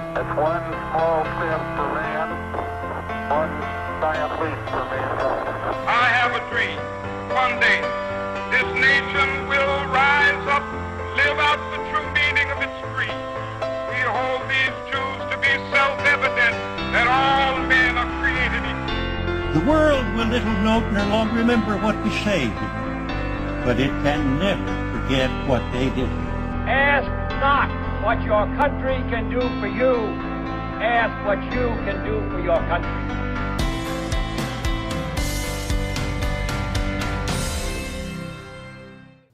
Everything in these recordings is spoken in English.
It's one small step for man, one giant leap for mankind. I have a dream. One day, this nation will rise up, live out the true meaning of its creed. We hold these truths to be self-evident, that all men are created equal. The world will little note no longer remember what we say, but it can never forget what they did. Ask not what your country can do for you. Ask what you can do for your country.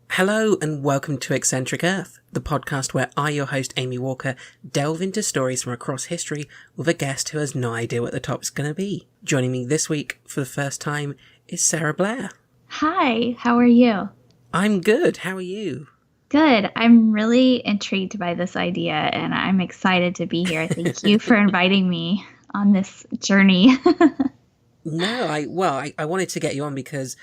Hello and welcome to Eccentric Earth, the podcast where I, your host Amy Walker, delve into stories from across history with a guest who has no idea what the topic's going to be. Joining me this week for the first time is Sarah Blair. Hi, how are you? I'm good, how are you? Good. I'm really intrigued by this idea and I'm excited to be here. Thank you for inviting me on this journey. No, I wanted to get you on because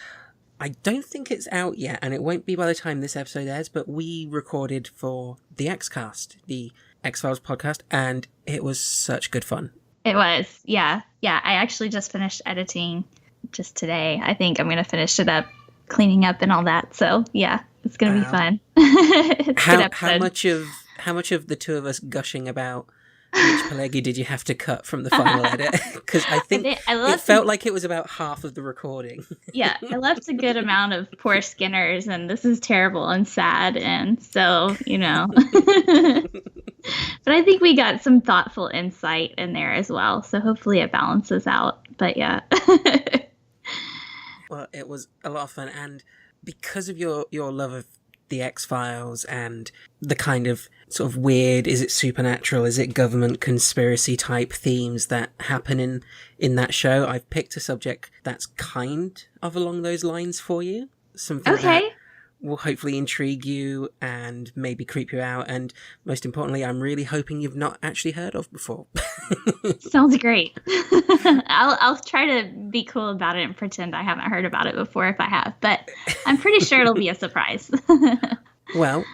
I don't think it's out yet, and it won't be by the time this episode airs, but we recorded for the Xcast, the X-Files podcast, and it was such good fun. It was, yeah. I actually just finished editing just today. I think I'm going to finish it up, cleaning up and all that. So, yeah, it's going to be fun. It's a good episode. How much of the two of us gushing about Mitch Pileggi did you have to cut from the final edit? Because I think it felt like it was about half of the recording. Yeah, I left a good amount of poor Skinners, and this is terrible and sad, and so, But I think we got some thoughtful insight in there as well, so hopefully it balances out, but yeah. Well, it was a lot of fun, and because of your love of the X-Files and the kind of sort of weird, is it supernatural, is it government conspiracy type themes that happen in that show, I've picked a subject that's kind of along those lines for you. Something that will hopefully intrigue you and maybe creep you out, and most importantly, I'm really hoping you've not actually heard of before. Sounds great. I'll try to be cool about it and pretend I haven't heard about it before if I have, but I'm pretty sure it'll be a surprise. Well,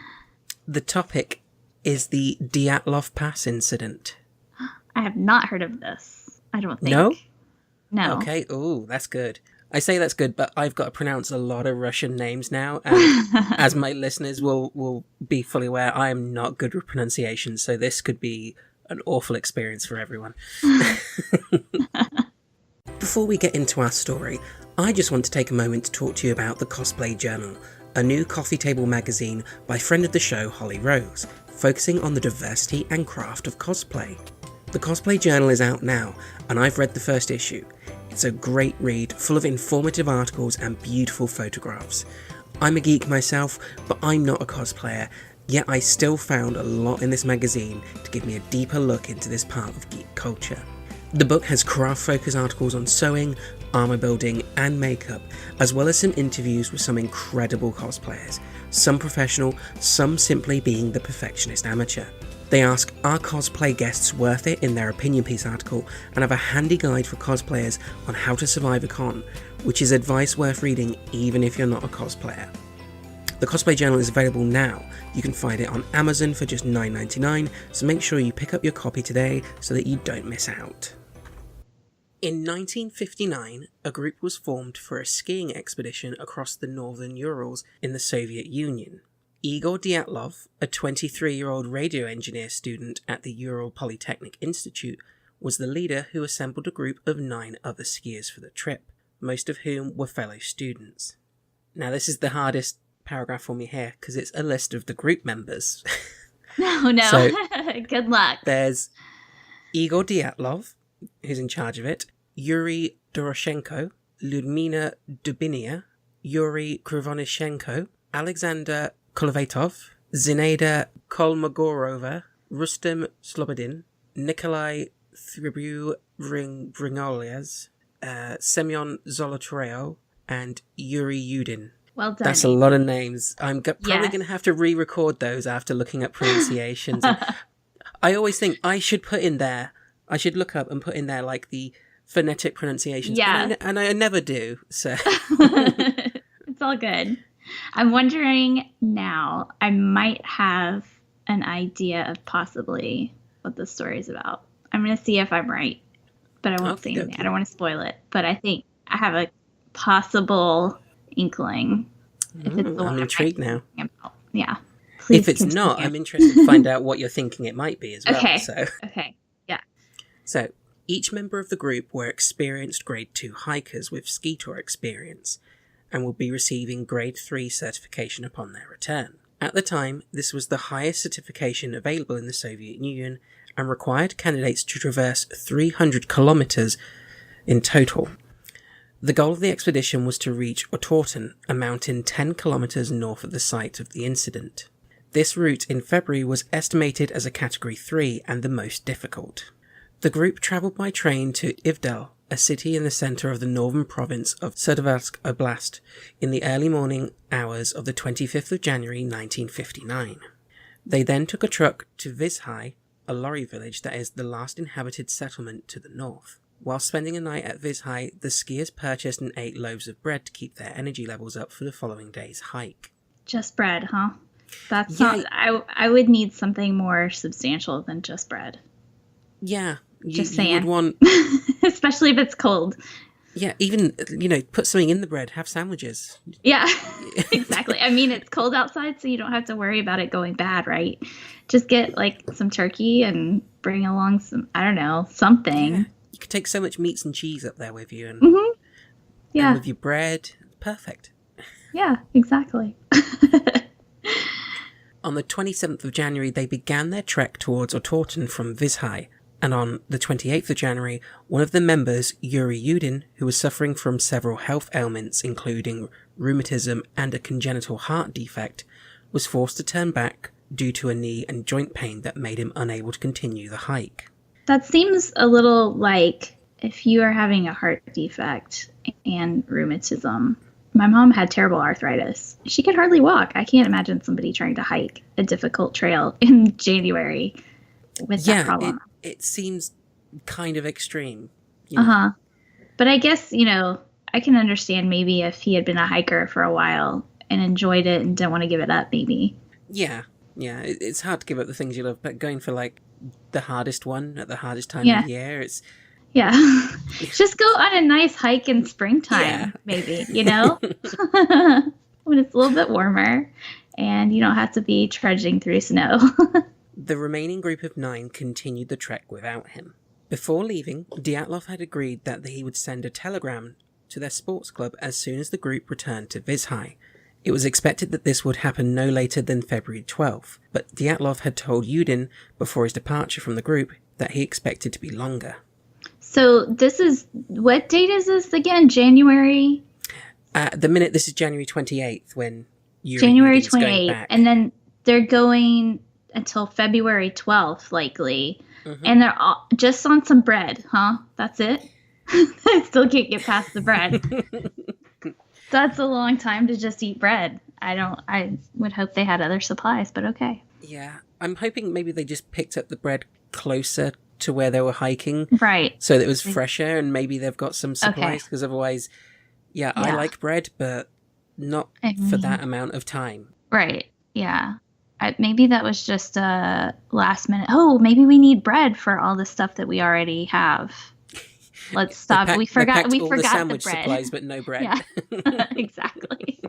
the topic is the Dyatlov Pass incident. I have not heard of this, I don't think. No? Okay, ooh, that's good. I say that's good, but I've got to pronounce a lot of Russian names now, and as my listeners will be fully aware, I am not good with pronunciation, so this could be an awful experience for everyone. Before we get into our story, I just want to take a moment to talk to you about the Cosplay Journal, a new coffee table magazine by friend of the show Holly Rose, focusing on the diversity and craft of cosplay. The Cosplay Journal is out now, and I've read the first issue. It's a great read, full of informative articles and beautiful photographs. I'm a geek myself, but I'm not a cosplayer, yet I still found a lot in this magazine to give me a deeper look into this part of geek culture. The book has craft-focused articles on sewing, armour building and makeup, as well as some interviews with some incredible cosplayers, some professional, some simply being the perfectionist amateur. They ask, are cosplay guests worth it in their opinion piece article, and have a handy guide for cosplayers on how to survive a con, which is advice worth reading even if you're not a cosplayer. The Cosplay Journal is available now. You can find it on Amazon for just $9.99, so make sure you pick up your copy today so that you don't miss out. In 1959, a group was formed for a skiing expedition across the northern Urals in the Soviet Union. Igor Dyatlov, a 23-year-old radio engineer student at the Ural Polytechnic Institute, was the leader who assembled a group of 9 other skiers for the trip, most of whom were fellow students. Now, this is the hardest paragraph for me here, because it's a list of the group members. No. So, good luck. There's Igor Dyatlov, who's in charge of it, Yuri Doroshenko, Ludmila Dubinia, Yuri Krivonishenko, Alexander Kolovatov, Zinaida Kolmogorova, Rustem Slobodin, Nikolai Thribu-Bringolyas, Semyon Zolotreo, and Yuri Yudin. Well done. That's a lot of names. I'm probably going to have to re-record those after looking up pronunciations. I always think I should look up and put in there like the phonetic pronunciations. Yeah. And I never do, so. It's all good. I'm wondering now, I might have an idea of possibly what this story is about. I'm going to see if I'm right, but I won't say anything. I don't want to spoil it, but I think I have a possible inkling. If it's the I'm intrigued now. About. Yeah. Please if it's continue. not, I'm interested to find out what you're thinking it might be as well. Okay. So. Okay. Yeah. So, each member of the group were experienced Grade 2 hikers with ski tour experience and will be receiving Grade 3 certification upon their return. At the time, this was the highest certification available in the Soviet Union and required candidates to traverse 300 kilometers in total. The goal of the expedition was to reach Otorten, a mountain 10 kilometers north of the site of the incident. This route in February was estimated as a Category 3 and the most difficult. The group travelled by train to Ivdel, a city in the centre of the northern province of Sardvarsk Oblast, in the early morning hours of the 25th of January 1959. They then took a truck to Vizhai, a lorry village that is the last inhabited settlement to the north. While spending a night at Vizhai, the skiers purchased and ate loaves of bread to keep their energy levels up for the following day's hike. Just bread, huh? That's not... I would need something more substantial than just bread. Yeah. Just saying. You would want... Especially if it's cold. Yeah, even, put something in the bread. Have sandwiches. Yeah, exactly. I mean, it's cold outside, so you don't have to worry about it going bad, right? Just get, some turkey and bring along some, I don't know, something. Yeah. You could take so much meats and cheese up there with you. And, yeah. And with your bread. Perfect. Yeah, exactly. On the 27th of January, they began their trek towards Otorten from Vizhai. And on the 28th of January, one of the members, Yuri Yudin, who was suffering from several health ailments, including rheumatism and a congenital heart defect, was forced to turn back due to a knee and joint pain that made him unable to continue the hike. That seems a little like if you are having a heart defect and rheumatism. My mom had terrible arthritis. She could hardly walk. I can't imagine somebody trying to hike a difficult trail in January with that problem. It seems kind of extreme. But I guess, I can understand maybe if he had been a hiker for a while and enjoyed it and didn't want to give it up, maybe. Yeah. It's hard to give up the things you love, but going for the hardest one at the hardest time of year, it's... Yeah. Just go on a nice hike in springtime, maybe, when it's a little bit warmer and you don't have to be trudging through snow. The remaining group of 9 continued the trek without him. Before leaving, Dyatlov had agreed that he would send a telegram to their sports club as soon as the group returned to Vizhai. It was expected that this would happen no later than February 12th, but Dyatlov had told Yudin before his departure from the group that he expected to be longer. So this is, what date is this again? January? At the minute, this is January 28th when January Yudin's going 28th, back. and then they're going until February 12th, likely. And they're all just on some bread, huh? That's it? I still can't get past the bread. That's a long time to just eat bread. I would hope they had other supplies, but okay. Yeah, I'm hoping maybe they just picked up the bread closer to where they were hiking. Right. So that it was fresher and maybe they've got some supplies, because otherwise, I like bread, but not for that amount of time. Right, yeah. Maybe that was just a last minute, maybe we need bread for all the stuff that we already have. Let's stop. We forgot all the sandwich bread. supplies, but no bread. Yeah, exactly.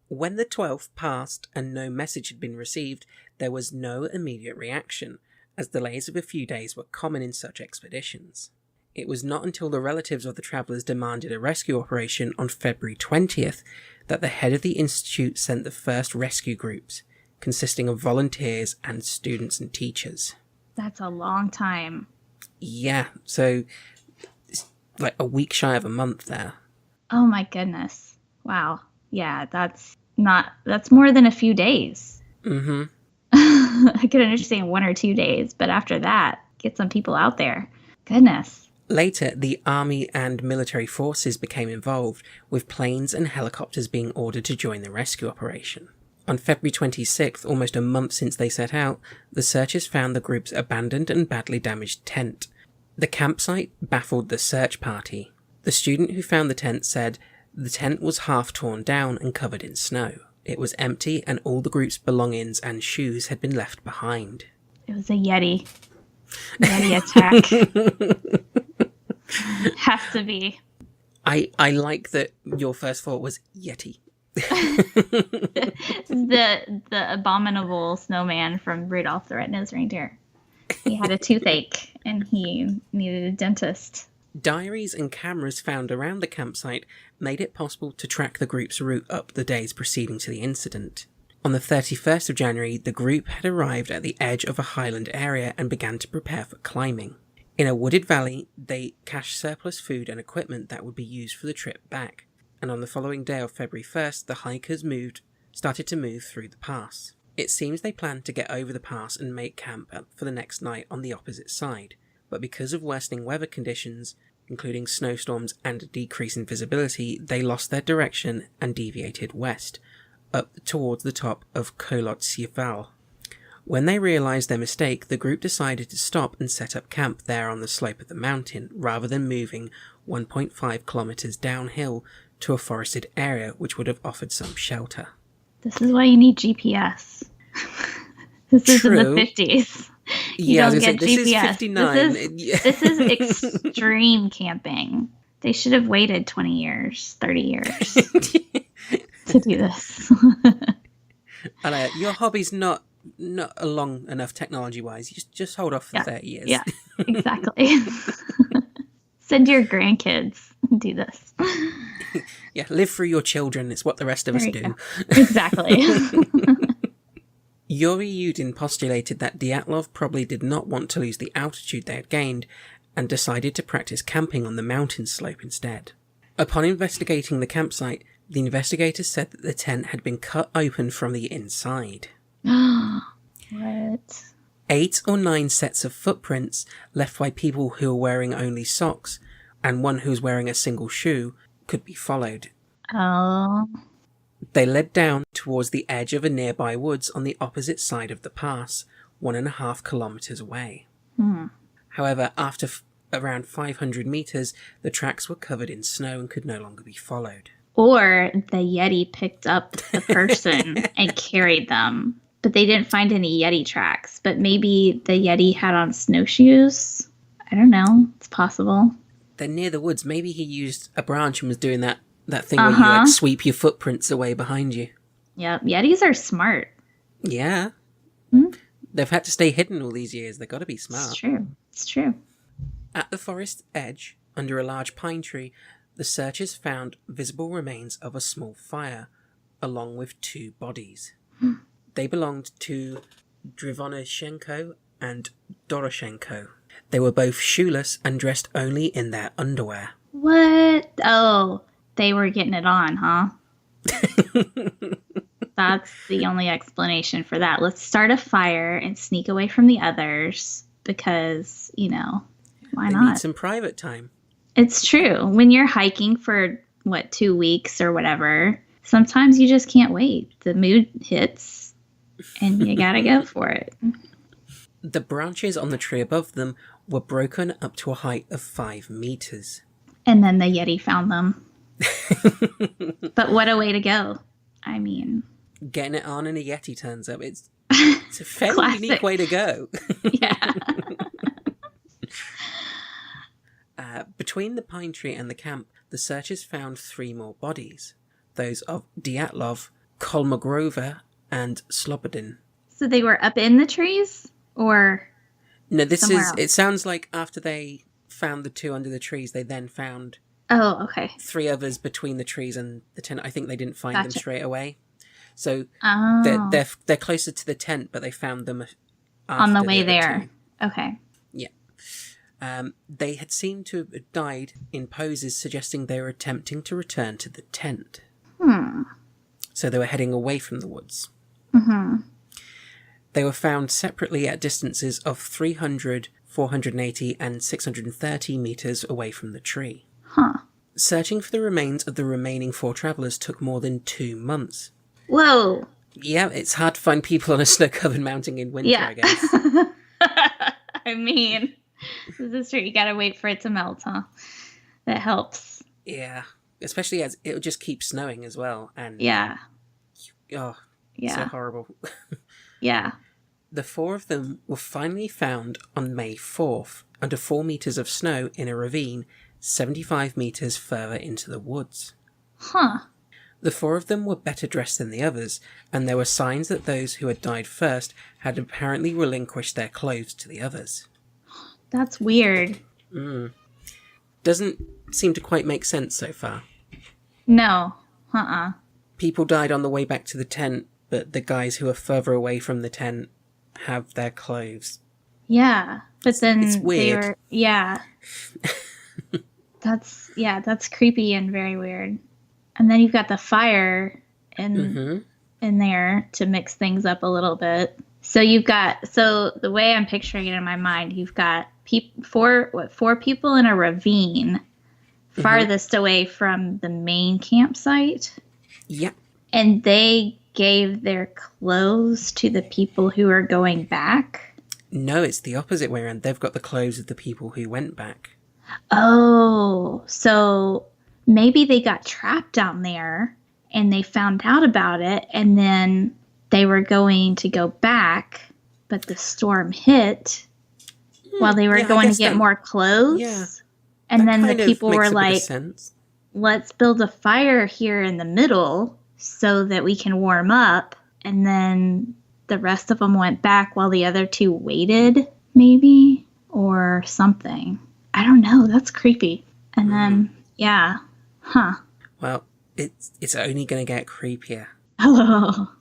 When the 12th passed and no message had been received, there was no immediate reaction, as delays of a few days were common in such expeditions. It was not until the relatives of the travellers demanded a rescue operation on February 20th that the head of the institute sent the first rescue groups, consisting of volunteers and students and teachers. That's a long time. Yeah, so it's like a week shy of a month there. Oh my goodness. Wow. Yeah, that's more than a few days. Mm-hmm. I could understand 1 or 2 days, but after that, get some people out there. Goodness. Later, the army and military forces became involved, with planes and helicopters being ordered to join the rescue operation. On February 26th, almost a month since they set out, the searchers found the group's abandoned and badly damaged tent. The campsite baffled the search party. The student who found the tent said the tent was half torn down and covered in snow. It was empty and all the group's belongings and shoes had been left behind. It was a Yeti. Yeti attack. Has to be. I like that your first thought was Yeti. the abominable snowman from Rudolph the Red-Nosed Reindeer. He had a toothache and he needed a dentist. Diaries and cameras found around the campsite made it possible to track the group's route up the days preceding to the incident. On the 31st of January, the group had arrived at the edge of a highland area and began to prepare for climbing. In a wooded valley, they cached surplus food and equipment that would be used for the trip back, and on the following day of February 1st, the hikers started to move through the pass. It seems they planned to get over the pass and make camp for the next night on the opposite side, but because of worsening weather conditions, including snowstorms and a decrease in visibility, they lost their direction and deviated west, up towards the top of Kolotsieval. When they realised their mistake, the group decided to stop and set up camp there on the slope of the mountain, rather than moving 1.5 kilometres downhill to a forested area which would have offered some shelter. This is why you need GPS. This is in the True. 50s. Yeah, I was don't going to get say, this GPS. is 59. This is extreme camping. They should have waited 20 years, 30 years to do this. Your hobby's not long enough technology-wise. You just hold off for 30 years. Yeah, exactly. Send your grandkids and do this. Yeah, live through your children. It's what the rest of us do. Exactly. Yuri Yudin postulated that Dyatlov probably did not want to lose the altitude they had gained and decided to practice camping on the mountain slope instead. Upon investigating the campsite, the investigators said that the tent had been cut open from the inside. What? 8 or 9 sets of footprints left by people who were wearing only socks and one who was wearing a single shoe could be followed. Oh. They led down towards the edge of a nearby woods on the opposite side of the pass, 1.5 kilometres away. However, after around 500 metres, the tracks were covered in snow and could no longer be followed. Or the Yeti picked up the person and carried them. But they didn't find any Yeti tracks. But maybe the Yeti had on snowshoes? I don't know. It's possible. They're near the woods. Maybe he used a branch and was doing that thing where you sweep your footprints away behind you. Yep. Yetis are smart. Yeah. They've had to stay hidden all these years. They've got to be smart. It's true. It's true. At the forest edge, under a large pine tree, the searchers found visible remains of a small fire, along with 2 bodies. They belonged to Drivonyshenko and Doroshenko. They were both shoeless and dressed only in their underwear. What? Oh, they were getting it on, huh? That's the only explanation for that. Let's start a fire and sneak away from the others because, why They not? need some private time. It's true. When you're hiking for, 2 weeks or whatever, sometimes you just can't wait. The mood hits and you gotta go for it. The branches on the tree above them were broken up to a height of 5 meters. And then the Yeti found them. But what a way to go. I mean... Getting it on and a Yeti turns up. It's a fairly Classic. unique way to go. Yeah. Between the pine tree and the camp, the searchers found 3 more bodies. Those of Dyatlov, Kolmogorova, and Slobodin. So they were up in the trees? Or... No, this somewhere is... else? It sounds like after they found the 2 under the trees, they then found... Oh, okay. 3 others between the trees and the tent. I think they didn't find them Gotcha. straight away. So Oh. they're closer to the tent, but they found them after On the way other there. 2. Okay. They had seemed to have died in poses suggesting they were attempting to return to the tent. So they were heading away from the woods. They were found separately at distances of 300, 480 and 630 metres away from the tree. Searching for the remains of the remaining 4 travellers took more than 2 months. Whoa. Yeah, it's hard to find people on a snow-covered mountain in winter, Yeah. I guess. I mean, this is true. You gotta wait for it to melt, huh? That helps. Yeah, especially as it would just keep snowing as well. And Yeah. Oh, Yeah. so horrible. Yeah. The 4 of them were finally found on May 4th under 4 meters of snow in a ravine 75 meters further into the woods. Huh. The 4 of them were better dressed than the others, and there were signs that those who had died first had apparently relinquished their clothes to the others. That's weird. Doesn't seem to quite make sense so far. No. People died on the way back to the tent, but the guys who are further away from the tent have their clothes. Yeah. But then it's weird. they were, yeah. That's creepy and very weird. And then you've got the fire in there to mix things up a little bit. So the way I'm picturing it in my mind, you've got 4 people in a ravine farthest away from the main campsite. Yep. And they gave their clothes to the people who are going back? No, it's the opposite way around. They've got the clothes of the people who went back. Oh, so maybe they got trapped down there and they found out about it and then they were going to go back, but the storm hit while they were going to get more clothes. Yeah. And then the people were like, sense. Let's build a fire here in the middle so that we can warm up. And then the rest of them went back while the other 2 waited, maybe, or something. I don't know. That's creepy. And then, yeah. Huh. Well, it's only going to get creepier. Oh.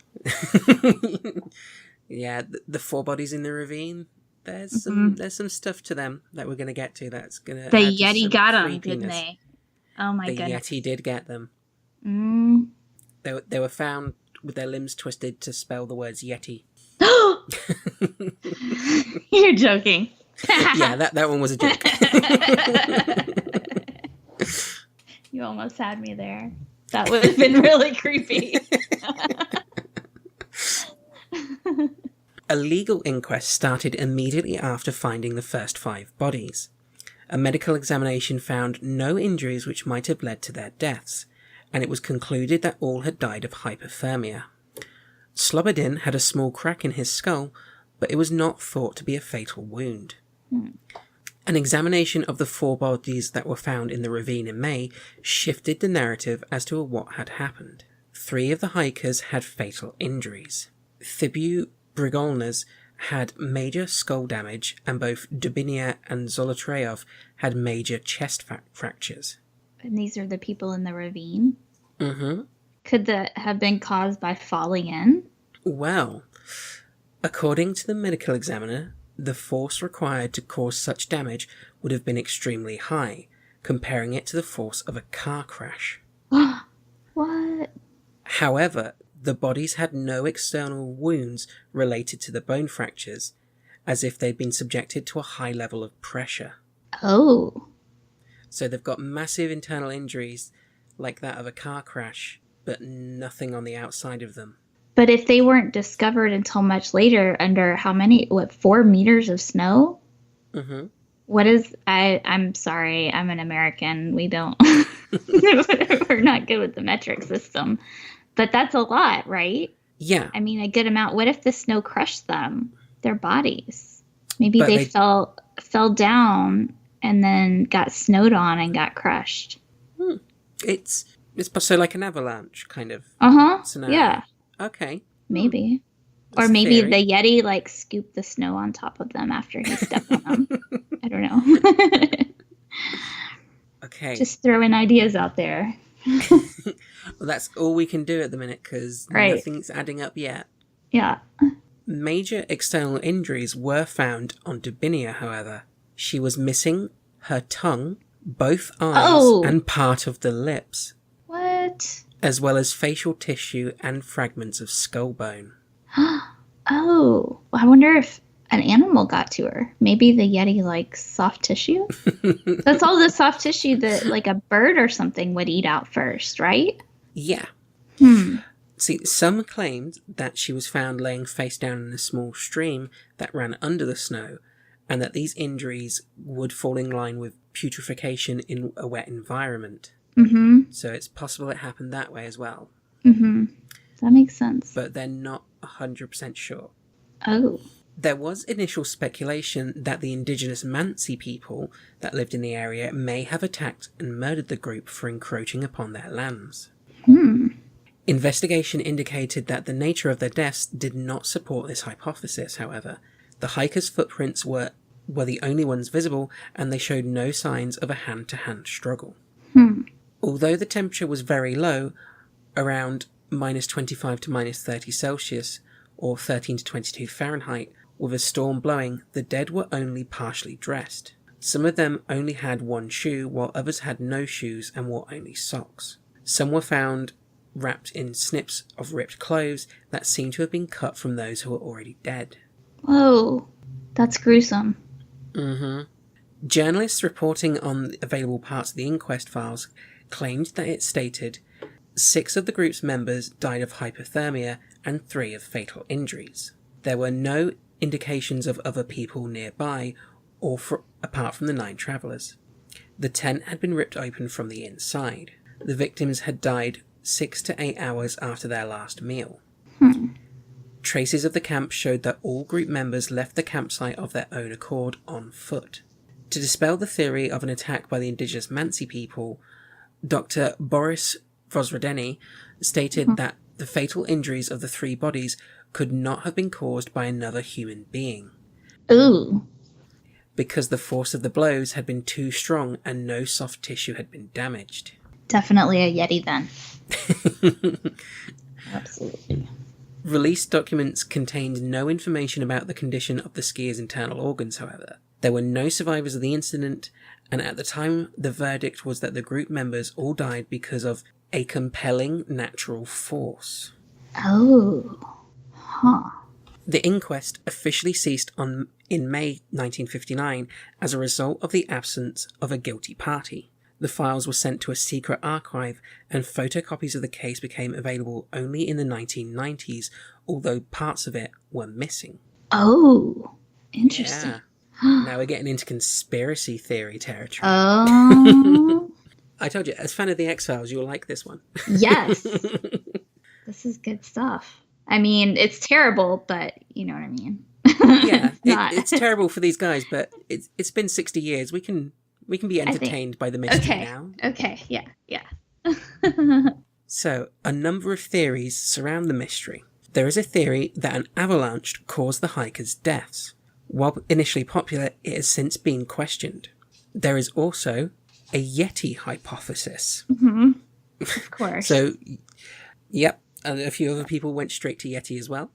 Yeah, the 4 bodies in the ravine. There's some stuff to them that we're going to get to. That's going to. The Yeti got them, didn't they? Oh my goodness. The Yeti did get them. They were found with their limbs twisted to spell the words Yeti. You're joking. Yeah, that one was a joke. You almost had me there. That would have been really creepy. A legal inquest started immediately after finding the first 5 bodies. A medical examination found no injuries which might have led to their deaths, and it was concluded that all had died of hypothermia. Slobodin had a small crack in his skull, but it was not thought to be a fatal wound. An examination of the 4 bodies that were found in the ravine in May shifted the narrative as to what had happened. 3 of the hikers had fatal injuries. Thibaut Brigolnes had major skull damage, and both Dubinia and Zolotreyov had major chest fractures. And these are the people in the ravine? Mm-hmm. Could that have been caused by falling in? Well, according to the medical examiner, the force required to cause such damage would have been extremely high, comparing it to the force of a car crash. What? However, the bodies had no external wounds related to the bone fractures, as if they'd been subjected to a high level of pressure. Oh. So they've got massive internal injuries like that of a car crash, but nothing on the outside of them. But if they weren't discovered until much later under 4 meters of snow? Mm-hmm. What is, I'm sorry, I'm an American. We don't, we're not good with the metric system. But that's a lot, right? Yeah. I mean, a good amount. What if the snow crushed them, their bodies? Maybe they fell down and then got snowed on and got crushed. It's so like an avalanche kind of scenario. Yeah. Okay. Maybe. That's or maybe theory. the Yeti scooped the snow on top of them after he stepped on them. I don't know. Okay. Just throwing ideas out there. Well, that's all we can do at the minute because nothing's adding up yet. Yeah. Major external injuries were found on Dubinia, however. She was missing her tongue, both eyes, and part of the lips. What? As well as facial tissue and fragments of skull bone. Oh. I wonder if an animal got to her. Maybe the Yeti likes soft tissue? That's all the soft tissue that a bird or something would eat out first, right? Yeah. See, some claimed that she was found laying face down in a small stream that ran under the snow, and that these injuries would fall in line with putrefaction in a wet environment. So it's possible it happened that way as well. That makes sense. but they're not 100% sure. Oh. There was initial speculation that the indigenous Mansi people that lived in the area may have attacked and murdered the group for encroaching upon their lands. Investigation indicated that the nature of their deaths did not support this hypothesis, however. The hikers' footprints were the only ones visible, and they showed no signs of a hand-to-hand struggle. Although the temperature was very low, around -25 to -30 Celsius, or 13 to 22 Fahrenheit, with a storm blowing, the dead were only partially dressed. Some of them only had one shoe, while others had no shoes and wore only socks. Some were found wrapped in snips of ripped clothes that seemed to have been cut from those who were already dead. Whoa. That's gruesome. Journalists reporting on the available parts of the inquest files claimed that it stated 6 of the group's members died of hypothermia and 3 of fatal injuries. There were no indications of other people nearby apart from the 9 travellers. The tent had been ripped open from the inside. The victims had died 6 to 8 hours after their last meal. Traces of the camp showed that all group members left the campsite of their own accord on foot. To dispel the theory of an attack by the indigenous Mansi people, Dr. Boris Vozrodeny stated that the fatal injuries of the 3 bodies could not have been caused by another human being. Ooh. Because the force of the blows had been too strong and no soft tissue had been damaged. Definitely a Yeti then. Absolutely. Released documents contained no information about the condition of the skiers' internal organs, however. There were no survivors of the incident, and at the time the verdict was that the group members all died because of a compelling natural force. Oh. Huh. The inquest officially ceased in May 1959 as a result of the absence of a guilty party. The files were sent to a secret archive, and photocopies of the case became available only in the 1990s, although parts of it were missing. Oh, interesting. Yeah. Now we're getting into conspiracy theory territory. Oh. I told you, as a fan of the X-Files, you'll like this one. Yes. This is good stuff. I mean, it's terrible, but you know what I mean. Yeah, it's terrible for these guys, but it's been 60 years. We can be entertained by the mystery now. Okay, yeah. So, a number of theories surround the mystery. There is a theory that an avalanche caused the hikers' deaths. While initially popular, it has since been questioned. There is also a Yeti hypothesis. Of course. So, yep, a few other people went straight to Yeti as well.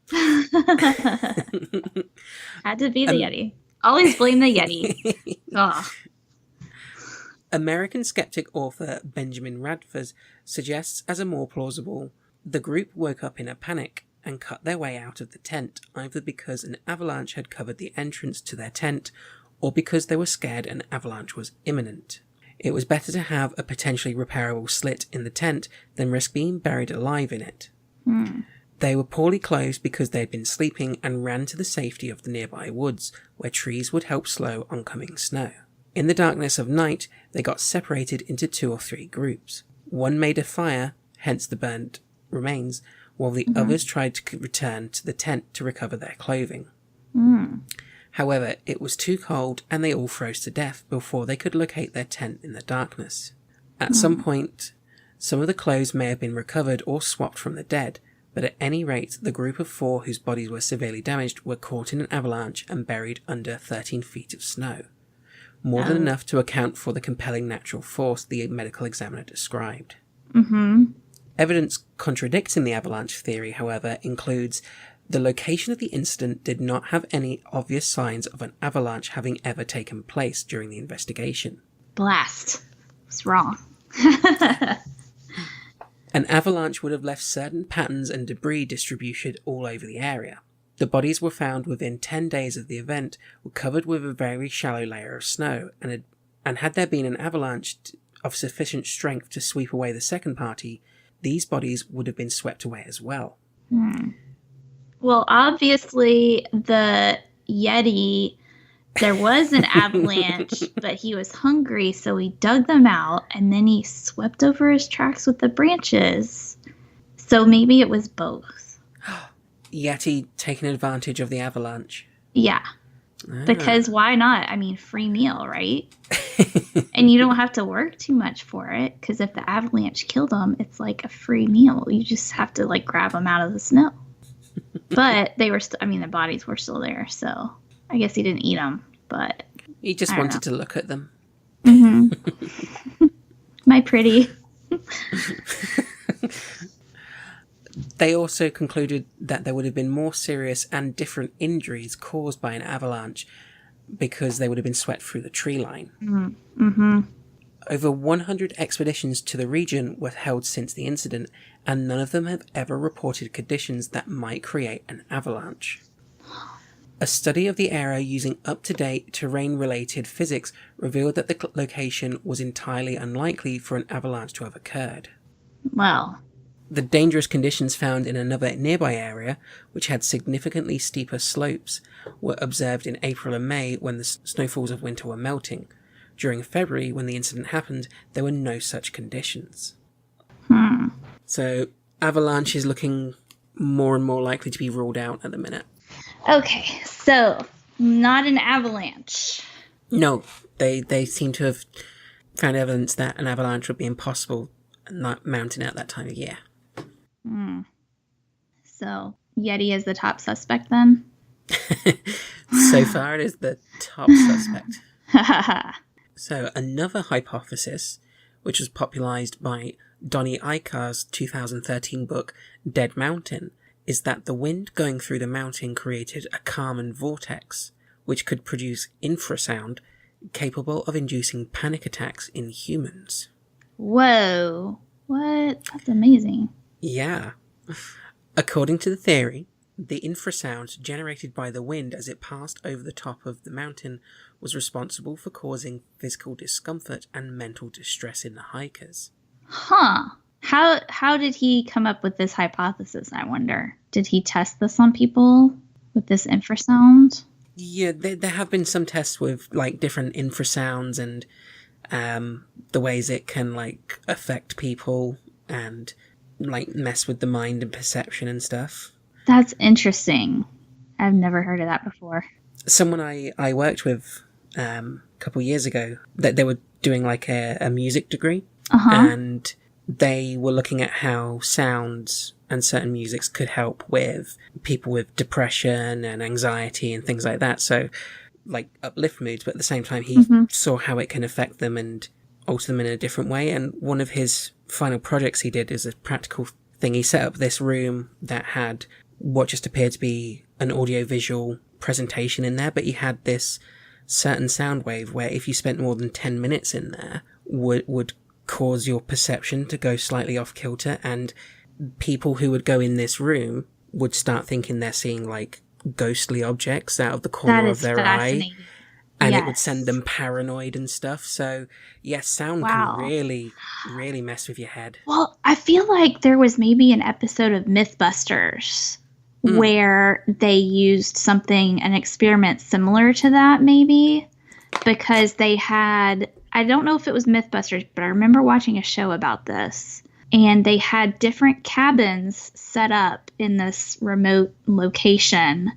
Had to be the Yeti. Always blame the Yeti. Oh. American skeptic author Benjamin Radford suggests as a more plausible, the group woke up in a panic and cut their way out of the tent, either because an avalanche had covered the entrance to their tent, or because they were scared an avalanche was imminent. It was better to have a potentially repairable slit in the tent than risk being buried alive in it. They were poorly clothed because they had been sleeping and ran to the safety of the nearby woods, where trees would help slow oncoming snow. In the darkness of night, they got separated into 2 or 3 groups. One made a fire, hence the burnt remains, while the others tried to return to the tent to recover their clothing. However, it was too cold and they all froze to death before they could locate their tent in the darkness. At some point, some of the clothes may have been recovered or swapped from the dead, but at any rate, the group of 4 whose bodies were severely damaged were caught in an avalanche and buried under 13 feet of snow. More than enough to account for the compelling natural force the medical examiner described. Evidence contradicting the avalanche theory, however, includes the location of the incident did not have any obvious signs of an avalanche having ever taken place during the investigation. Blast. It's wrong. An avalanche would have left certain patterns and debris distributed all over the area. The bodies were found within 10 days of the event, were covered with a very shallow layer of snow, and had there been an avalanche of sufficient strength to sweep away the second party, these bodies would have been swept away as well. Well, obviously, the Yeti, there was an avalanche, but he was hungry, so he dug them out, and then he swept over his tracks with the branches. So maybe it was both. Yeti taking advantage of the avalanche. Yeah. Because why not? I mean, free meal, right? And you don't have to work too much for it, because if the avalanche killed them, it's like a free meal. You just have to like grab them out of the snow. But they were still, I mean, the bodies were still there, so I guess he didn't eat them, but He just wanted to look at them. Mm-hmm. My pretty. They also concluded that there would have been more serious and different injuries caused by an avalanche because they would have been swept through the tree line. Mm-hmm. Over 100 expeditions to the region were held since the incident, and none of them have ever reported conditions that might create an avalanche. A study of the area using up-to-date terrain-related physics revealed that the location was entirely unlikely for an avalanche to have occurred. Well, The dangerous conditions found in another nearby area, which had significantly steeper slopes, were observed in April and May when the snowfalls of winter were melting. During February, when the incident happened, there were no such conditions. So, avalanche is looking more and more likely to be ruled out at the minute. okay, so not an avalanche. No, they seem to have found evidence that an avalanche would be impossible in that mountain at that time of year. So Yeti is the top suspect then? So far, it is the top suspect. So, another hypothesis, which was popularized by Donnie Icar's 2013 book, Dead Mountain, is that the wind going through the mountain created a Kármán vortex, which could produce infrasound capable of inducing panic attacks in humans. Whoa. What? That's amazing. Yeah. According to the theory, the infrasound generated by the wind as it passed over the top of the mountain was responsible for causing physical discomfort and mental distress in the hikers. Huh. How did he come up with this hypothesis, I wonder? Did he test this on people with this infrasound? Yeah, there have been some tests with like different infrasounds and the ways it can like affect people and like mess with the mind and perception and stuff. That's interesting. I've never heard of that before. Someone I worked with a couple years ago, that they were doing like a music degree, and they were looking at how sounds and certain musics could help with people with depression and anxiety and things like that. So like uplift moods, but at the same time he saw how it can affect them and alter them in a different way. And one of his final projects he did is a practical thing. He set up this room that had what just appeared to be an audio-visual presentation in there, but he had this certain sound wave where if you spent more than 10 minutes in there would cause your perception to go slightly off kilter, and people who would go in this room would start thinking they're seeing like ghostly objects out of the corner of their eye, and it would send them paranoid and stuff. So yes, sound can really, really mess with your head. Well, I feel like there was maybe an episode of Mythbusters where they used an experiment similar to that, maybe, because they had, I don't know if it was Mythbusters, but I remember watching a show about this, and they had different cabins set up in this remote location,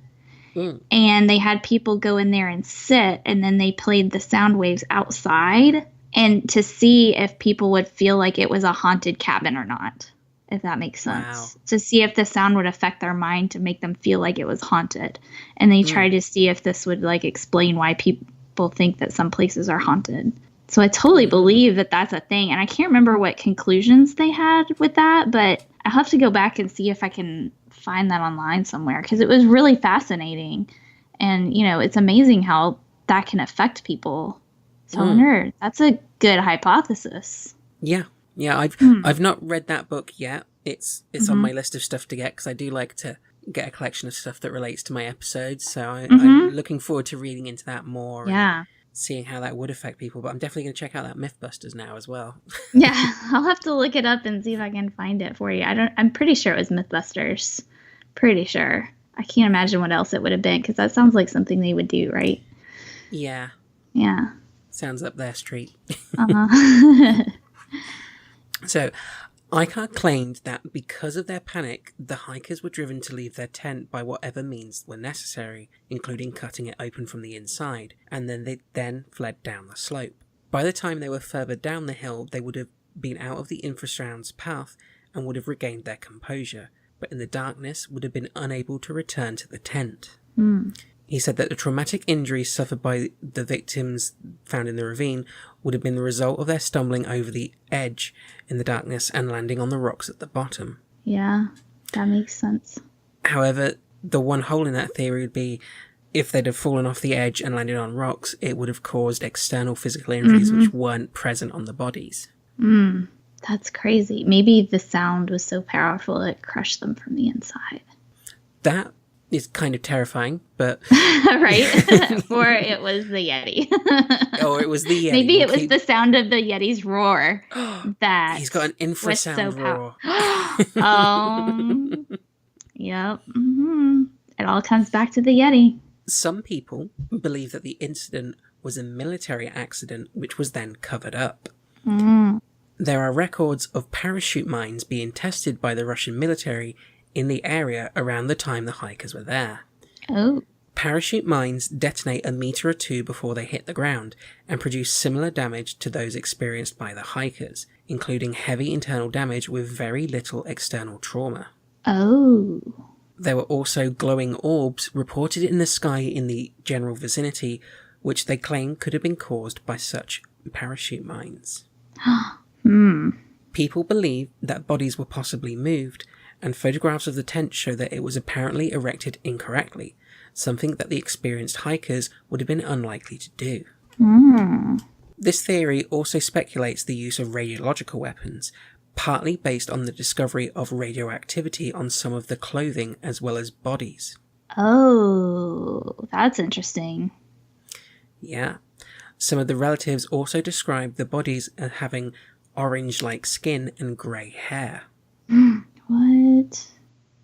and they had people go in there and sit, and then they played the sound waves outside, and to see if people would feel like it was a haunted cabin or not, if that makes sense. Wow. To see if the sound would affect their mind to make them feel like it was haunted. And they tried to see if this would like explain why people think that some places are haunted. So I totally believe that that's a thing. And I can't remember what conclusions they had with that, but I'll have to go back and see if I can find that online somewhere, because it was really fascinating. And, you know, it's amazing how that can affect people. So I wonder, that's a good hypothesis. Yeah. I've not read that book yet. It's on my list of stuff to get, because I do like to get a collection of stuff that relates to my episodes. So I'm looking forward to reading into that more. Yeah. And seeing how that would affect people. But I'm definitely going to check out that Mythbusters now as well. Yeah, I'll have to look it up and see if I can find it for you. I'm pretty sure it was Mythbusters. Pretty sure. I can't imagine what else it would have been, because that sounds like something they would do, right? Yeah. Yeah. Sounds up their street. Uh-huh. So, ICAR claimed that because of their panic, the hikers were driven to leave their tent by whatever means were necessary, including cutting it open from the inside, and then they fled down the slope. By the time they were further down the hill, they would have been out of the infrasound's path and would have regained their composure, but in the darkness would have been unable to return to the tent. He said that the traumatic injuries suffered by the victims found in the ravine would have been the result of their stumbling over the edge in the darkness and landing on the rocks at the bottom. Yeah, that makes sense. However, the one hole in that theory would be if they'd have fallen off the edge and landed on rocks, it would have caused external physical injuries which weren't present on the bodies. That's crazy. Maybe the sound was so powerful it crushed them from the inside. That is kind of terrifying, but... Right? Or it was the Yeti. Or it was the Yeti. Maybe it was the sound of the Yeti's roar that He's got an infrasound roar. Yep. It all comes back to the Yeti. Some people believe that the incident was a military accident which was then covered up. There are records of parachute mines being tested by the Russian military in the area around the time the hikers were there. Oh. Parachute mines detonate a meter or two before they hit the ground and produce similar damage to those experienced by the hikers, including heavy internal damage with very little external trauma. Oh. There were also glowing orbs reported in the sky in the general vicinity, which they claim could have been caused by such parachute mines. People believe that bodies were possibly moved, and photographs of the tent show that it was apparently erected incorrectly, something that the experienced hikers would have been unlikely to do. This theory also speculates the use of radiological weapons, partly based on the discovery of radioactivity on some of the clothing as well as bodies. Oh, that's interesting. Yeah. Some of the relatives also described the bodies as having orange-like skin and grey hair. What?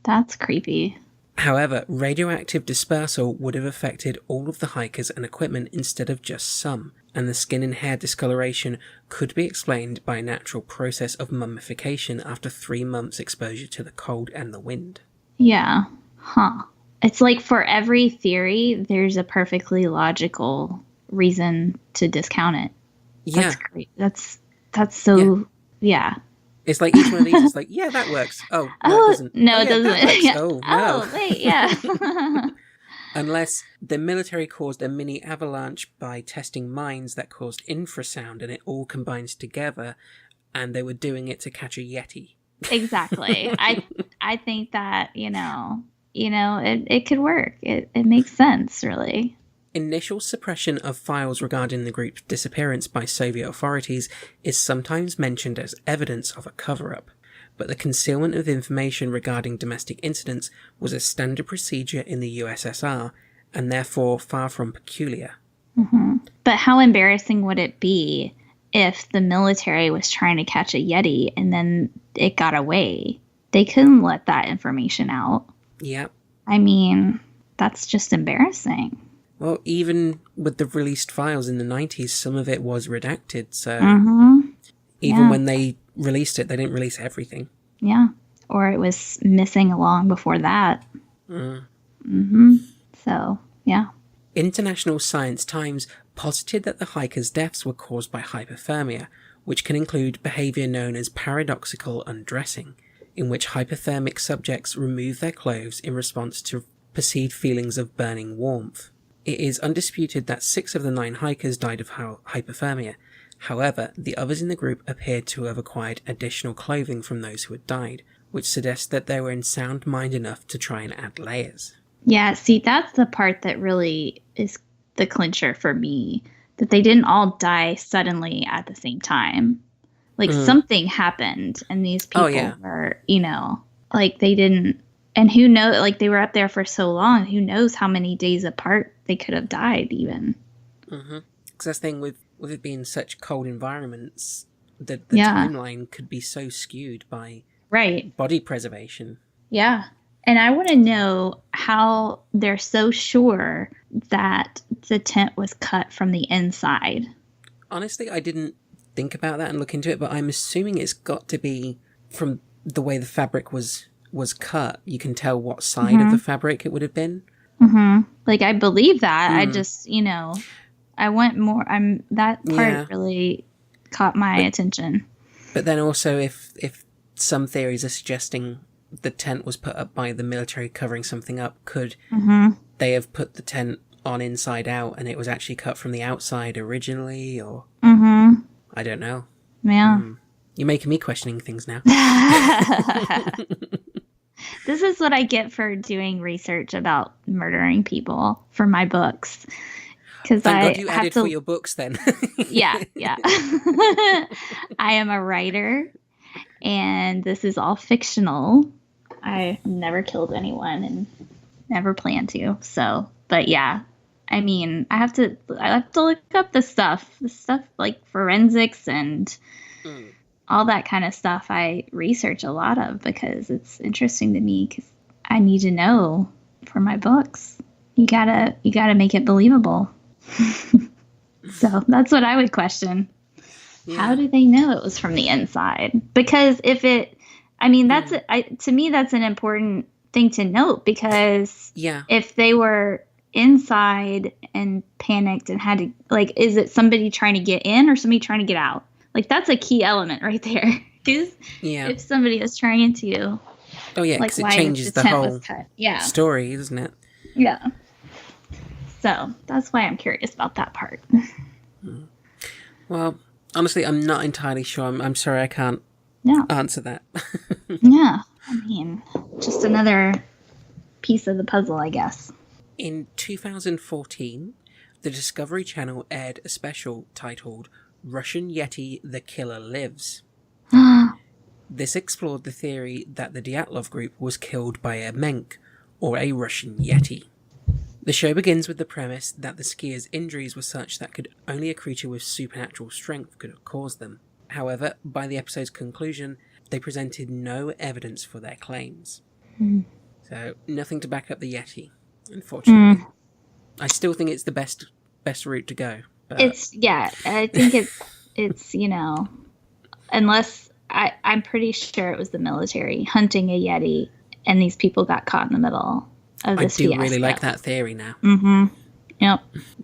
That's creepy. However, radioactive dispersal would have affected all of the hikers and equipment instead of just some, and the skin and hair discoloration could be explained by a natural process of mummification after 3 months exposure to the cold and the wind. Yeah. Huh. It's like for every theory, there's a perfectly logical reason to discount it. Yeah. That's great. That's so, yeah. It's like each one of these is like, yeah, that works. Oh, no, it doesn't. No, oh, it doesn't. That works. Yeah. Oh, no. Oh, wait, yeah. Unless the military caused a mini avalanche by testing mines that caused infrasound and it all combines together, and they were doing it to catch a Yeti. Exactly. I think that, it could work. It makes sense, really. Initial suppression of files regarding the group's disappearance by Soviet authorities is sometimes mentioned as evidence of a cover-up, but the concealment of information regarding domestic incidents was a standard procedure in the USSR, and therefore far from peculiar. But how embarrassing would it be if the military was trying to catch a Yeti and then it got away? They couldn't let that information out. Yeah. I mean, that's just embarrassing. Well, even with the released files in the 90s, some of it was redacted, so even when they released it, they didn't release everything. Yeah, or it was missing along before that. So, yeah. International Science Times posited that the hikers' deaths were caused by hypothermia, which can include behaviour known as paradoxical undressing, in which hypothermic subjects remove their clothes in response to perceived feelings of burning warmth. It is undisputed that 6 of the 9 hikers died of hypothermia. However, the others in the group appeared to have acquired additional clothing from those who had died, which suggests that they were in sound mind enough to try and add layers. Yeah, see, that's the part that really is the clincher for me, that they didn't all die suddenly at the same time. Like, something happened, and these people were, like, they didn't, and who knows, like, they were up there for so long, who knows how many days apart they could have died, even. Because that's the thing, with it being such cold environments, the timeline could be so skewed by body preservation. Yeah. And I want to know how they're so sure that the tent was cut from the inside. Honestly, I didn't think about that and look into it, but I'm assuming it's got to be from the way the fabric was cut, you can tell what side of the fabric it would have been. Like, I believe that. I just, I want more. That part really caught my attention. But then also, if some theories are suggesting the tent was put up by the military covering something up, could they have put the tent on inside out and it was actually cut from the outside originally, or I don't know. Yeah. You're making me questioning things now. This is what I get for doing research about murdering people for my books. Because Thank God you added for your books then. yeah. I am a writer, and this is all fictional. I never killed anyone and never plan to. So, but yeah, I mean, I have to look up the stuff like forensics and all that kind of stuff. I research a lot of because it's interesting to me, because I need to know for my books. You gotta make it believable. So that's what I would question. Yeah. How do they know it was from the inside? Because to me, that's an important thing to note, because if they were inside and panicked and had to, like, is it somebody trying to get in or somebody trying to get out? Like, that's a key element right there. If somebody is trying to. Oh, yeah, because it changes the whole story, doesn't it? Yeah. So that's why I'm curious about that part. Well, honestly, I'm not entirely sure. I'm sorry I can't answer that. Yeah. I mean, just another piece of the puzzle, I guess. In 2014, the Discovery Channel aired a special titled Russian Yeti, The Killer Lives. This explored the theory that the Dyatlov group was killed by a Menk, or a Russian Yeti. The show begins with the premise that the skiers' injuries were such that only a creature with supernatural strength could have caused them. However, by the episode's conclusion, they presented no evidence for their claims. So, nothing to back up the Yeti, unfortunately. I still think it's the best route to go. But... I think it's unless I'm pretty sure it was the military hunting a Yeti and these people got caught in the middle of this fiasco. Really like that theory now. Yep.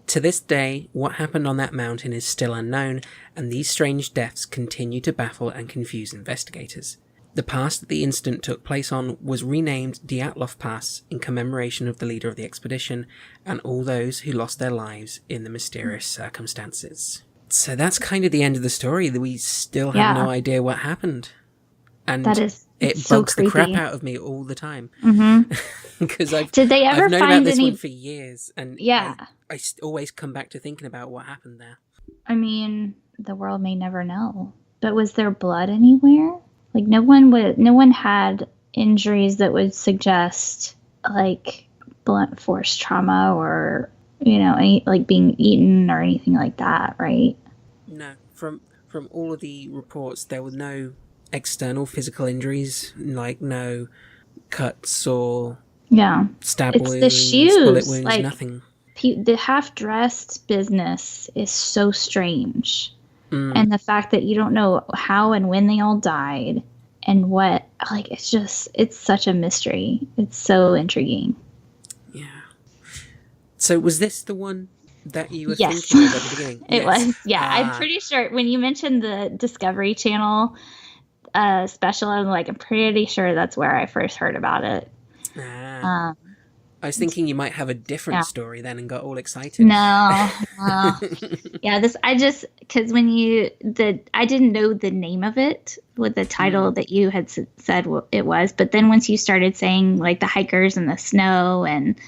To this day, what happened on that mountain is still unknown, and these strange deaths continue to baffle and confuse investigators. The pass that the incident took place on was renamed Dyatlov Pass in commemoration of the leader of the expedition and all those who lost their lives in the mysterious circumstances. So that's kind of the end of the story. We still have no idea what happened. And it bugs the crap out of me all the time. Because I've known about this one for years, and I always come back to thinking about what happened there. I mean, the world may never know. But was there blood anywhere? Like, no one had injuries that would suggest, like, blunt force trauma or, any, like, being eaten or anything like that, right? No. From all of the reports, there were no external physical injuries, like no cuts or stab wounds, the shoes, bullet wounds, like, nothing. The half-dressed business is so strange. And the fact that you don't know how and when they all died and what, like, it's such a mystery. It's so intriguing. Yeah. So was this the one that you were thinking of at the beginning? It was, yeah. I'm pretty sure when you mentioned the Discovery Channel special, I'm pretty sure that's where I first heard about it. I was thinking you might have a different story then and got all excited. No. Because I didn't know the name of it with the title that you had said it was. But then once you started saying, like, the hikers and the snow, and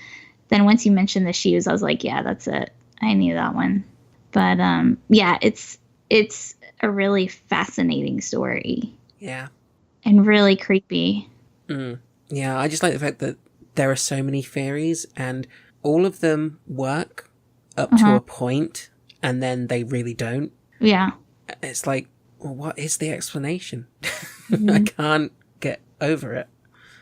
then once you mentioned the shoes, I was like, yeah, that's it. I knew that one. But, it's a really fascinating story. Yeah. And really creepy. Yeah, I just like the fact that there are so many theories and all of them work up to a point and then they really don't. Yeah. It's like, well, what is the explanation? I can't get over it.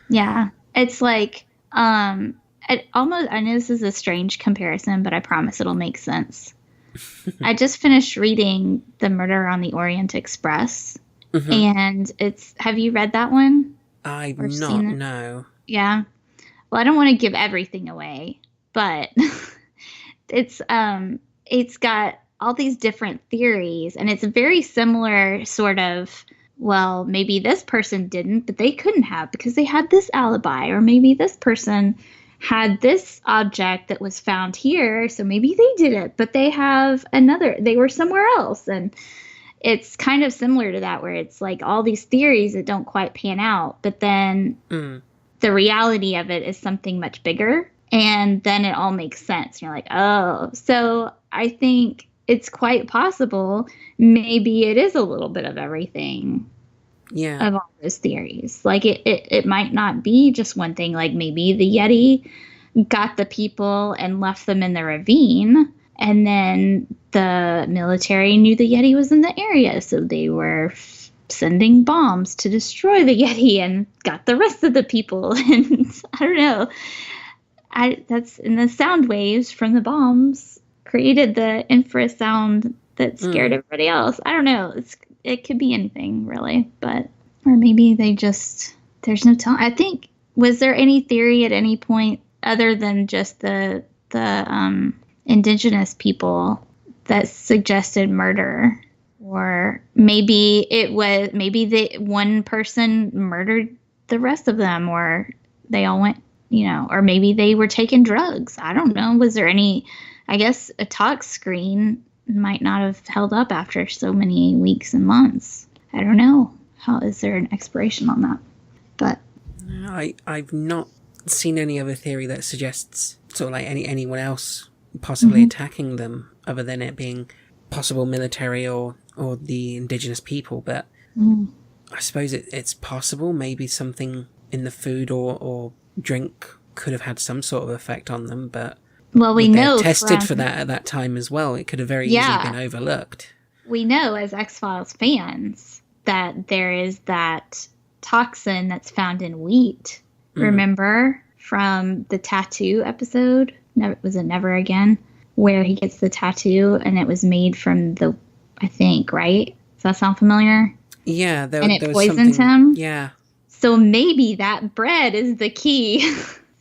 Yeah. It's like, I know this is a strange comparison, but I promise it'll make sense. I just finished reading The Murder on the Orient Express, And have you read that one? I've Or not, seen it? no. Yeah. Well, I don't want to give everything away, but it's got all these different theories, and it's very similar sort of, well, maybe this person didn't, but they couldn't have because they had this alibi, or maybe this person had this object that was found here, so maybe they did it, but they were somewhere else. And it's kind of similar to that, where it's like all these theories that don't quite pan out, but then the reality of it is something much bigger, and then it all makes sense. You're like, oh, so I think it's quite possible maybe it is a little bit of everything. Yeah. Of all those theories. Like it might not be just one thing. Like maybe the Yeti got the people and left them in the ravine, and then the military knew the Yeti was in the area, so they were sending bombs to destroy the Yeti and got the rest of the people. And I don't know. That's in the sound waves from the bombs created the infrasound that scared everybody else. I don't know. It could be anything, really. Or maybe there's no telling. I think, was there any theory at any point other than just the indigenous people that suggested murder? Or maybe one person murdered the rest of them, or they all went, or maybe they were taking drugs. I don't know. Was there any, I guess a tox screen might not have held up after so many weeks and months. I don't know. How is there an expiration on that? But I've not seen any other theory that suggests sort of like anyone else possibly attacking them, other than it being possible military or the indigenous people. But I suppose it's possible. Maybe something in the food or drink could have had some sort of effect on them. But well, we know tested for that at that time as well. It could have very easily been overlooked. We know as X-Files fans that there is that toxin that's found in wheat. Remember from the tattoo episode? Was it Never Again? Where he gets the tattoo, and it was made from I think, right? Does that sound familiar? Yeah. And it poisoned him? Yeah. So maybe that bread is the key.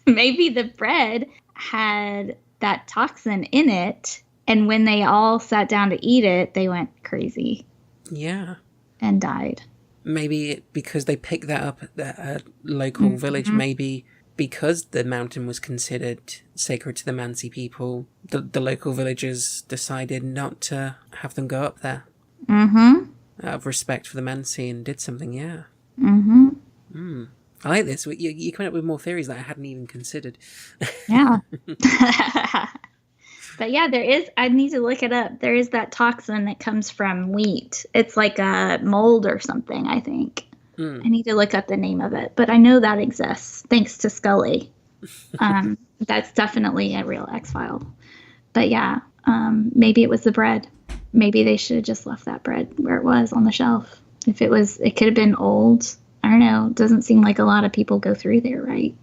Maybe the bread had that toxin in it, and when they all sat down to eat it, they went crazy. Yeah. And died. Maybe because they picked that up at a local village, maybe because the mountain was considered sacred to the Mansi people, the local villagers decided not to have them go up there. Out of respect for the Mansi, and did something, yeah. I like this. You come up with more theories that I hadn't even considered. Yeah. But yeah, there is, I need to look it up. There is that toxin that comes from wheat. It's like a mold or something, I think. I need to look up the name of it. But I know that exists, thanks to Scully. That's definitely a real X-File. But yeah, maybe it was the bread. Maybe they should have just left that bread where it was on the shelf. It could have been old. I don't know. It doesn't seem like a lot of people go through there, right?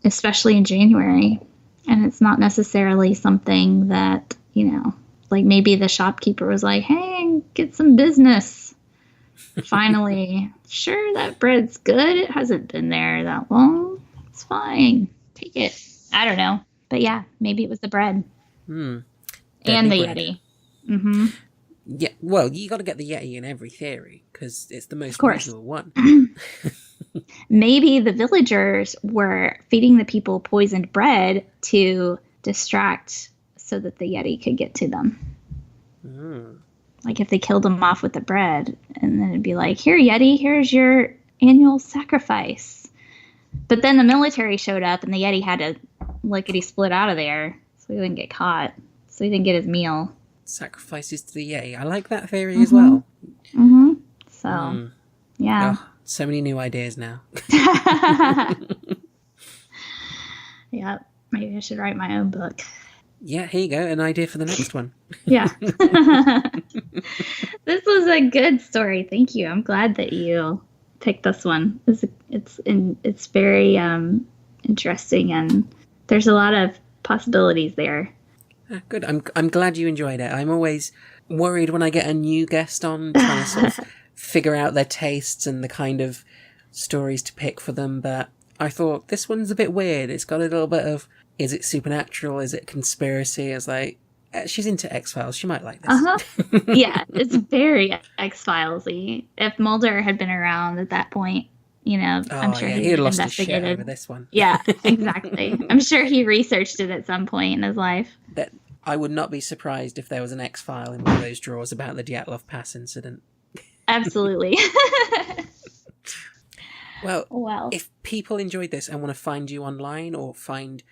Especially in January. And it's not necessarily something that, like maybe the shopkeeper was like, hey, get some business. Finally, sure, that bread's good. It hasn't been there that long. It's fine. Take it. I don't know. But yeah, maybe it was the bread. And the bread. Yeti. Yeah, well, you got to get the Yeti in every theory, because it's the most reasonable one. Maybe the villagers were feeding the people poisoned bread to distract so that the Yeti could get to them. Like if they killed them off with the bread, and then it'd be like, here, Yeti, here's your annual sacrifice. But then the military showed up, and the Yeti had to lickety-split out of there, so he wouldn't get caught. So he didn't get his meal. Sacrifices to the Yeti. I like that theory as well. So, yeah. Oh, so many new ideas now. Yep. Maybe I should write my own book. Yeah, here you go. An idea for the next one. Yeah. This was a good story. Thank you. I'm glad that you picked this one. It's very interesting, and there's a lot of possibilities there. Good. I'm glad you enjoyed it. I'm always worried when I get a new guest on, trying to sort of figure out their tastes and the kind of stories to pick for them. But I thought this one's a bit weird. It's got a little bit of, is it supernatural? Is it conspiracy? It's like, she's into X-Files. She might like this. Yeah, it's very X-Files-y. If Mulder had been around at that point, I'm sure he'd lost his shit over this one. Yeah, exactly. I'm sure he researched it at some point in his life. That I would not be surprised if there was an X-File in one of those drawers about the Dyatlov Pass incident. Absolutely. Well, if people enjoyed this and want to find you online or find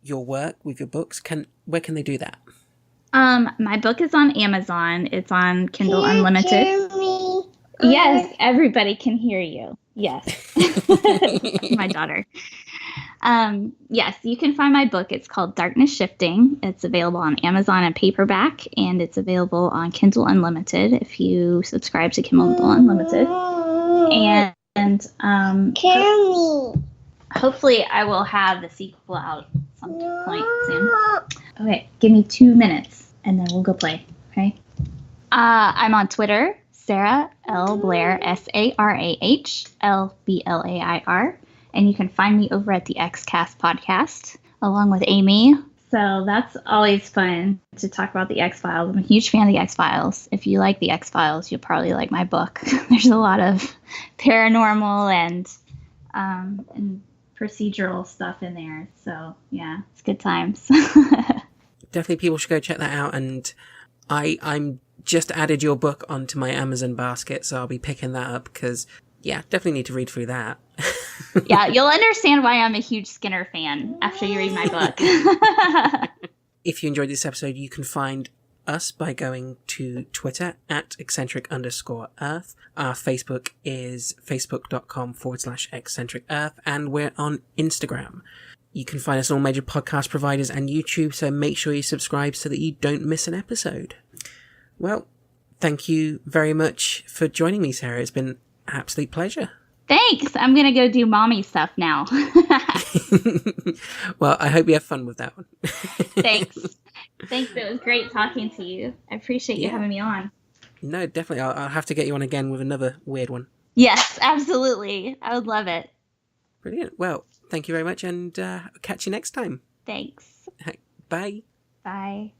your work with your books, where can they do that? My book is on Amazon. It's on Kindle Unlimited. Hear me? Yes, everybody can hear you. Yes. My daughter. Yes, you can find my book. It's called Darkness Shifting. It's available on Amazon and paperback, and it's available on Kindle Unlimited if you subscribe to Kindle Unlimited. And hopefully I will have the sequel out at some point soon. Okay, give me 2 minutes, and then we'll go play, okay? I'm on Twitter, Sarah L. Blair, SarahLBlair, and you can find me over at the XCast podcast, along with Amy. So that's always fun to talk about the X-Files. I'm a huge fan of the X-Files. If you like the X-Files, you'll probably like my book. There's a lot of paranormal and procedural stuff in there. So, yeah, it's good times. Definitely people should go check that out. And I'm just added your book onto my Amazon basket, so I'll be picking that up because, yeah, definitely need to read through that. Yeah, you'll understand why I'm a huge Skinner fan after you read my book. If you enjoyed this episode, you can find us by going to Twitter at eccentric_earth. Our Facebook is facebook.com/eccentricearth, and we're on Instagram. You can find us on all major podcast providers and YouTube, so make sure you subscribe so that you don't miss an episode. Well, thank you very much for joining me, Sarah. It's been an absolute pleasure. Thanks. I'm going to go do mommy stuff now. Well, I hope you have fun with that one. Thanks. Thanks. It was great talking to you. I appreciate you having me on. No, definitely. I'll have to get you on again with another weird one. Yes, absolutely. I would love it. Brilliant. Well, thank you very much, and catch you next time. Thanks. Bye. Bye.